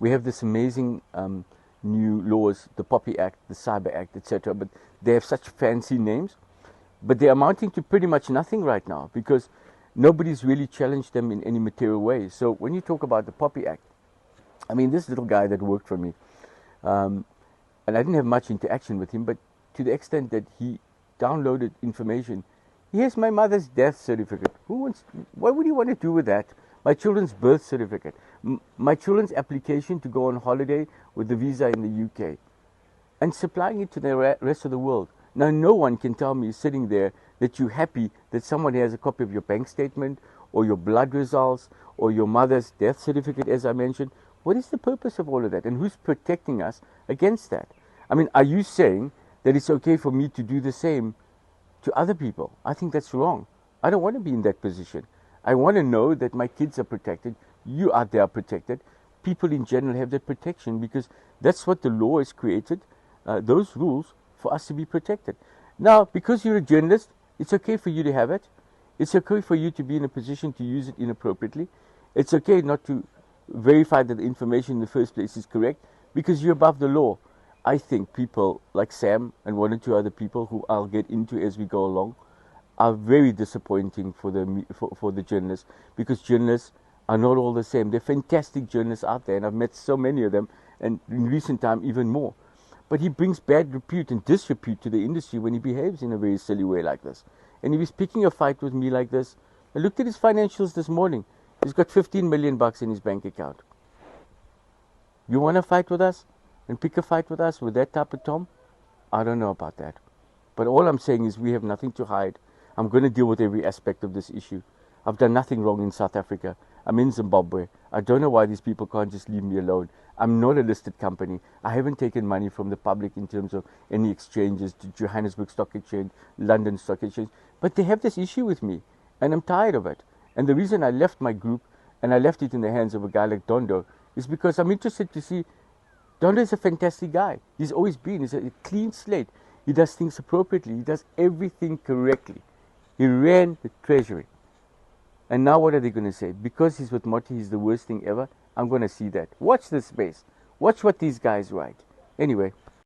We have this amazing new laws, the POPI Act, the Cyber Act, etc. But they have such fancy names. But they're amounting to pretty much nothing right now because nobody's really challenged them in any material way. So when you talk about the POPI Act, I mean, this little guy that worked for me, and I didn't have much interaction with him, but to the extent that he downloaded information. Here's my mother's death certificate. What would you want to do with that? My children's birth certificate. My children's application to go on holiday with the visa in the UK. And supplying it to the rest of the world. Now, no one can tell me sitting there that you're happy that someone has a copy of your bank statement or your blood results or your mother's death certificate, as I mentioned. What is the purpose of all of that? And who's protecting us against that? I mean, are you saying that it's okay for me to do the same to other people? I think that's wrong. I don't want to be in that position. I want to know that my kids are protected, you out there are protected, people in general have that protection because that's what the law has created, those rules for us to be protected. Now, because you're a journalist, it's okay for you to have it. It's okay for you to be in a position to use it inappropriately. It's okay not to verify that the information in the first place is correct because you're above the law. I think people like Sam and one or two other people who I'll get into as we go along are very disappointing for the journalists because journalists are not all the same. There are fantastic journalists out there and I've met so many of them and in recent time even more. But he brings bad repute and disrepute to the industry when he behaves in a very silly way like this. And if he's picking a fight with me like this, I looked at his financials this morning. He's got 15 million bucks in his bank account. You want to fight with us and pick a fight with us with that type of Tom? I don't know about that. But all I'm saying is we have nothing to hide. I'm going to deal with every aspect of this issue. I've done nothing wrong in South Africa. I'm in Zimbabwe. I don't know why these people can't just leave me alone. I'm not a listed company. I haven't taken money from the public in terms of any exchanges, to Johannesburg Stock Exchange, London Stock Exchange. But they have this issue with me, and I'm tired of it. And the reason I left my group, and I left it in the hands of a guy like Dondo, is because I'm interested to see Dondo is a fantastic guy. He's always been. He's a clean slate. He does things appropriately. He does everything correctly. He ran the treasury. And now what are they going to say? Because he's with Moti, he's the worst thing ever? I'm going to see that. Watch this space. Watch what these guys write. Anyway.